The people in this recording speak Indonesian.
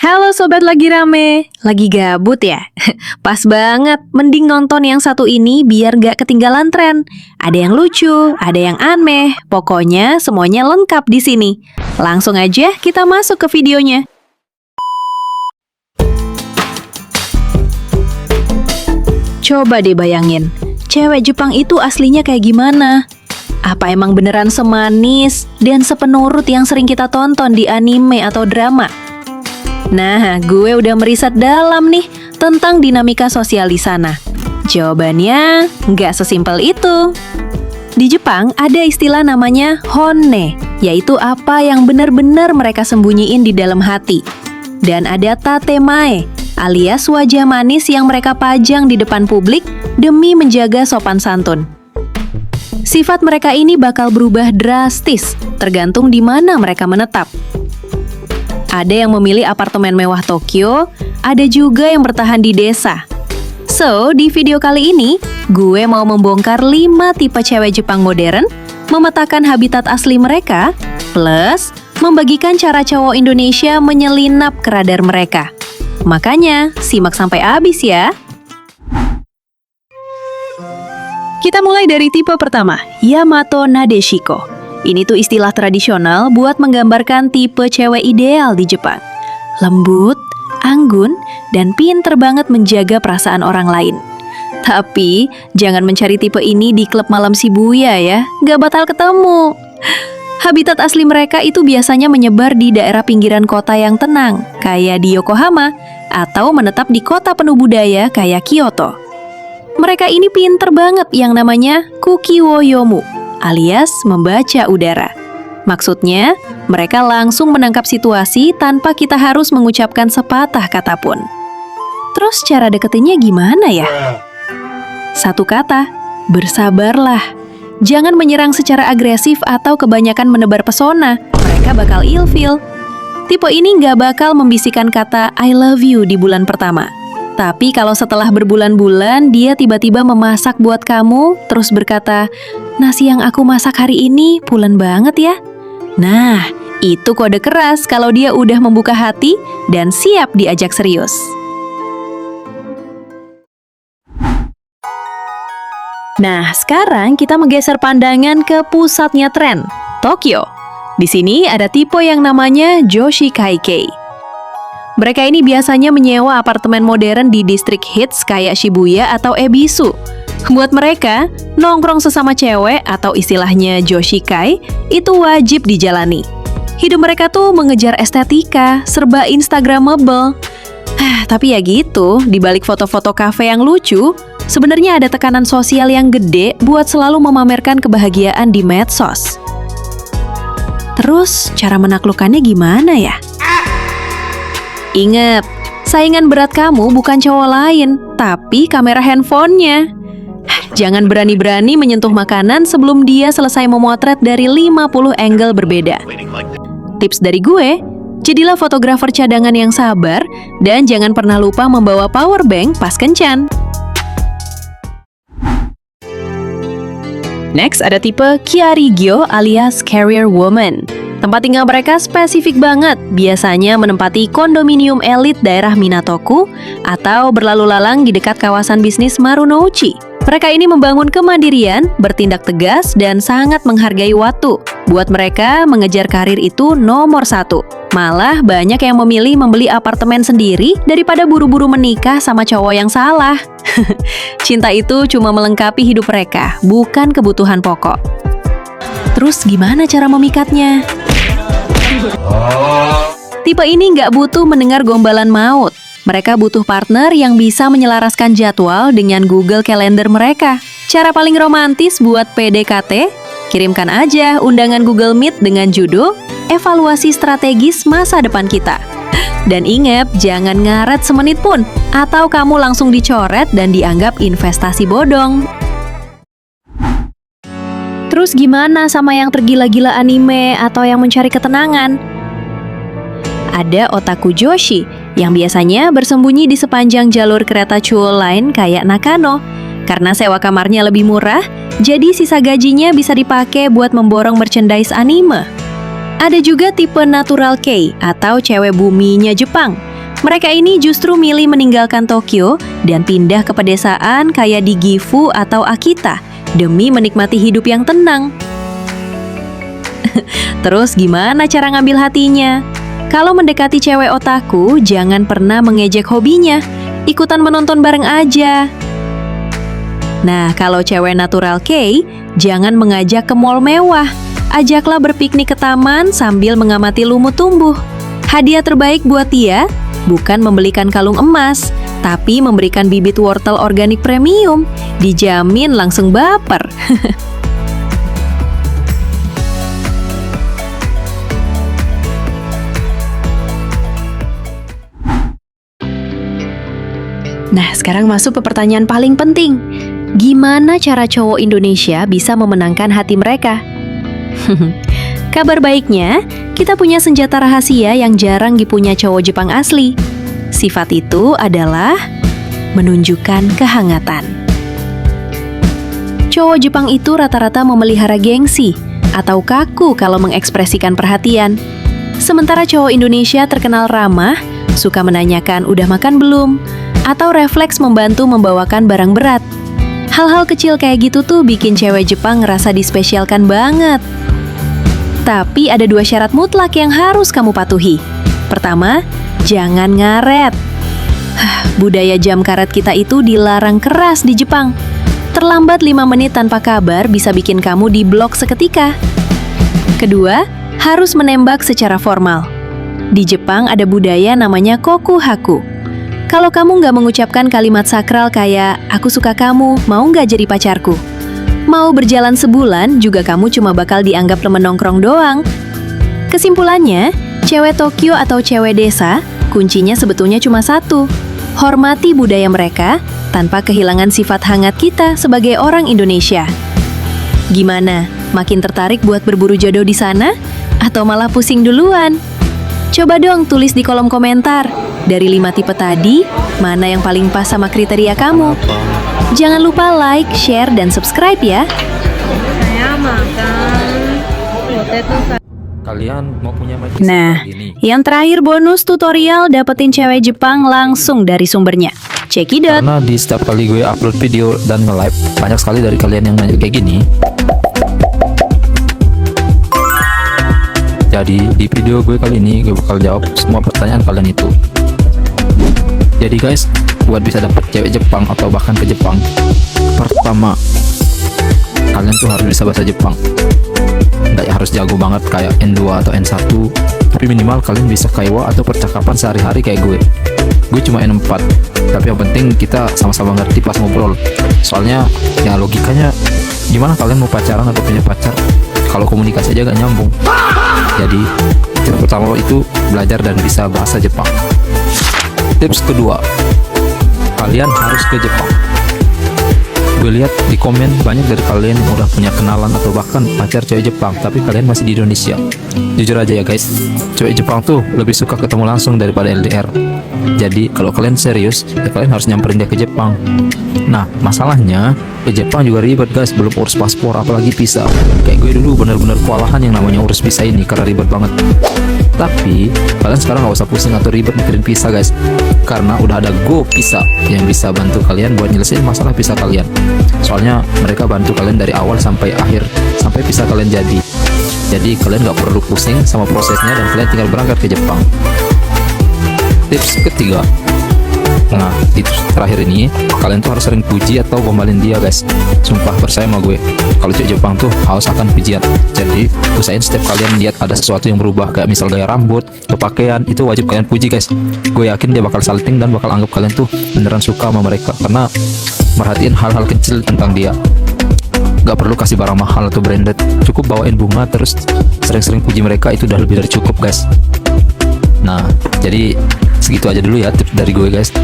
Halo sobat lagi rame, lagi gabut ya? Pas banget, mending nonton yang satu ini biar gak ketinggalan tren. Ada yang lucu, ada yang aneh, pokoknya semuanya lengkap di sini. Langsung aja kita masuk ke videonya. Coba deh bayangin, cewek Jepang itu aslinya kayak gimana? Apa emang beneran semanis dan sepenurut yang sering kita tonton di anime atau drama? Nah, gue udah meriset dalam nih tentang dinamika sosial di sana. Jawabannya nggak sesimpel itu. Di Jepang ada istilah namanya honne, yaitu apa yang benar-benar mereka sembunyiin di dalam hati. Dan ada tatemae, alias wajah manis yang mereka pajang di depan publik demi menjaga sopan santun. Sifat mereka ini bakal berubah drastis, tergantung di mana mereka menetap. Ada yang memilih apartemen mewah Tokyo, ada juga yang bertahan di desa. So, di video kali ini, gue mau membongkar 5 tipe cewek Jepang modern, memetakan habitat asli mereka, plus membagikan cara cowok Indonesia menyelinap ke radar mereka. Makanya, simak sampai habis ya. Kita mulai dari tipe pertama, Yamato Nadeshiko. Ini tuh istilah tradisional buat menggambarkan tipe cewek ideal di Jepang. Lembut, anggun, dan pinter banget menjaga perasaan orang lain. Tapi, jangan mencari tipe ini di klub malam Shibuya ya, nggak bakal ketemu. Habitat asli mereka itu biasanya menyebar di daerah pinggiran kota yang tenang, kayak di Yokohama, atau menetap di kota penuh budaya kayak Kyoto. Mereka ini pinter banget yang namanya kukiwoyomu, alias membaca udara. Maksudnya, mereka langsung menangkap situasi tanpa kita harus mengucapkan sepatah kata pun. Terus cara deketinnya gimana ya? Satu kata, bersabarlah. Jangan menyerang secara agresif atau kebanyakan menebar pesona. Mereka bakal ilfil. Tipe ini nggak bakal membisikkan kata I love you di bulan pertama. Tapi kalau setelah berbulan-bulan dia tiba-tiba memasak buat kamu, terus berkata, nasi yang aku masak hari ini pulen banget ya. Nah, itu kode keras kalau dia udah membuka hati dan siap diajak serius. Nah, sekarang kita menggeser pandangan ke pusatnya tren, Tokyo. Di sini ada tipe yang namanya Joshi Kaikei. Mereka ini biasanya menyewa apartemen modern di distrik hits kayak Shibuya atau Ebisu. Buat mereka, nongkrong sesama cewek atau istilahnya Joshikai itu wajib dijalani. Hidup mereka tuh mengejar estetika, serba instagramable. Tapi ya gitu, di balik foto-foto kafe yang lucu, sebenarnya ada tekanan sosial yang gede buat selalu memamerkan kebahagiaan di medsos. Terus, cara menaklukkannya gimana ya? Ingat, saingan berat kamu bukan cowok lain, tapi kamera handphonenya. Jangan berani-berani menyentuh makanan sebelum dia selesai memotret dari 50 angle berbeda. Tips dari gue, jadilah fotografer cadangan yang sabar dan jangan pernah lupa membawa power bank pas kencan. Next ada tipe Kyarigyo alias Career Woman. Tempat tinggal mereka spesifik banget, biasanya menempati kondominium elit daerah Minatoku atau berlalu lalang di dekat kawasan bisnis Marunouchi. Mereka ini membangun kemandirian, bertindak tegas, dan sangat menghargai waktu. Buat mereka, mengejar karir itu nomor 1. Malah banyak yang memilih membeli apartemen sendiri daripada buru-buru menikah sama cowok yang salah. Cinta itu cuma melengkapi hidup mereka, bukan kebutuhan pokok. Terus gimana cara memikatnya? Tipe ini nggak butuh mendengar gombalan maut. Mereka butuh partner yang bisa menyelaraskan jadwal dengan Google Calendar mereka. Cara paling romantis buat PDKT, kirimkan aja undangan Google Meet dengan judul Evaluasi Strategis Masa Depan Kita. Dan ingat, jangan ngaret semenit pun, atau kamu langsung dicoret dan dianggap investasi bodong. Terus gimana sama yang tergila-gila anime atau yang mencari ketenangan? Ada otaku Joshi yang biasanya bersembunyi di sepanjang jalur kereta Chuo Line kayak Nakano. Karena sewa kamarnya lebih murah, jadi sisa gajinya bisa dipakai buat memborong merchandise anime. Ada juga tipe Natural Kei atau cewek buminya Jepang. Mereka ini justru milih meninggalkan Tokyo dan pindah ke pedesaan kayak di Gifu atau Akita demi menikmati hidup yang tenang. Terus gimana cara ngambil hatinya? Kalau mendekati cewek otaku, jangan pernah mengejek hobinya. Ikutan menonton bareng aja. Nah, kalau cewek natural K, jangan mengajak ke mall mewah. Ajaklah berpiknik ke taman sambil mengamati lumut tumbuh. Hadiah terbaik buat dia bukan membelikan kalung emas, tapi memberikan bibit wortel organik premium. Dijamin langsung baper. Nah, sekarang masuk ke pertanyaan paling penting. Gimana cara cowok Indonesia bisa memenangkan hati mereka? Kabar baiknya, kita punya senjata rahasia yang jarang dipunya cowok Jepang asli. Sifat itu adalah menunjukkan kehangatan. Cowok Jepang itu rata-rata memelihara gengsi atau kaku kalau mengekspresikan perhatian. Sementara cowok Indonesia terkenal ramah, suka menanyakan udah makan belum, atau refleks membantu membawakan barang berat. Hal-hal kecil kayak gitu tuh bikin cewek Jepang ngerasa dispesialkan banget. Tapi ada 2 syarat mutlak yang harus kamu patuhi. Pertama, jangan ngaret. Budaya jam karet kita itu dilarang keras di Jepang. Terlambat 5 menit tanpa kabar bisa bikin kamu diblok seketika. Kedua, harus menembak secara formal. Di Jepang ada budaya namanya kokuhaku. Kalau kamu nggak mengucapkan kalimat sakral kayak, aku suka kamu, mau nggak jadi pacarku? Mau berjalan sebulan, juga kamu cuma bakal dianggap temen nongkrong doang. Kesimpulannya, cewek Tokyo atau cewek desa, kuncinya sebetulnya cuma satu. Hormati budaya mereka, tanpa kehilangan sifat hangat kita sebagai orang Indonesia. Gimana? Makin tertarik buat berburu jodoh di sana? Atau malah pusing duluan? Coba dong tulis di kolom komentar. Dari 5 tipe tadi, mana yang paling pas sama kriteria kamu? Jangan lupa like, share, dan subscribe ya. Saya makan potato salad. Kalian mau punya mic Nah, ini? yang terakhir bonus tutorial dapetin cewek Jepang langsung dari sumbernya. Check it out. Karena di setiap kali gue upload video dan nge-live, banyak sekali dari kalian yang nanya kayak gini. Jadi di video gue kali ini gue bakal jawab semua pertanyaan kalian itu. Jadi guys, buat bisa dapet cewek Jepang atau bahkan ke Jepang, pertama kalian tuh harus bisa bahasa Jepang. Nggak harus jago banget kayak N2 atau N1, tapi minimal kalian bisa kaiwa atau percakapan sehari-hari kayak gue. Gue cuma N4, tapi yang penting kita sama-sama ngerti pas ngobrol. Soalnya ya logikanya, gimana kalian mau pacaran atau punya pacar kalau komunikasi aja gak nyambung. Jadi tips pertama itu belajar dan bisa bahasa Jepang. Tips kedua, kalian harus ke Jepang. Gue lihat di komen banyak dari kalian yang udah punya kenalan atau bahkan pacar cewek Jepang, tapi kalian masih di Indonesia. Jujur aja ya guys, cewek Jepang tuh lebih suka ketemu langsung daripada LDR. Jadi kalau kalian serius, ya kalian harus nyamperin dia ke Jepang. Nah, masalahnya ke Jepang juga ribet guys, belum urus paspor apalagi visa. Kayak gue dulu bener-bener kewalahan yang namanya urus visa ini karena ribet banget. Tapi kalian sekarang gak usah pusing atau ribet mikirin visa guys, karena udah ada Go Visa yang bisa bantu kalian buat nyelesain masalah visa kalian. Soalnya mereka bantu kalian dari awal sampai akhir, sampai visa kalian jadi. Jadi kalian gak perlu pusing sama prosesnya dan kalian tinggal berangkat ke Jepang. Tips ketiga, nah di tips terakhir ini kalian tuh harus sering puji atau gombalin dia guys. Sumpah percaya sama gue, kalau cewek Jepang tuh haus akan pujian. Jadi usahain setiap kalian lihat ada sesuatu yang berubah, kayak misal gaya rambut atau pakaian, itu wajib kalian puji guys. Gue yakin dia bakal salting dan bakal anggap kalian tuh beneran suka sama mereka, karena merhatiin hal-hal kecil tentang dia. Gak perlu kasih barang mahal atau branded, cukup bawain bunga terus sering-sering puji mereka, itu udah lebih dari cukup guys. Nah, jadi segitu aja dulu ya tips dari gue guys.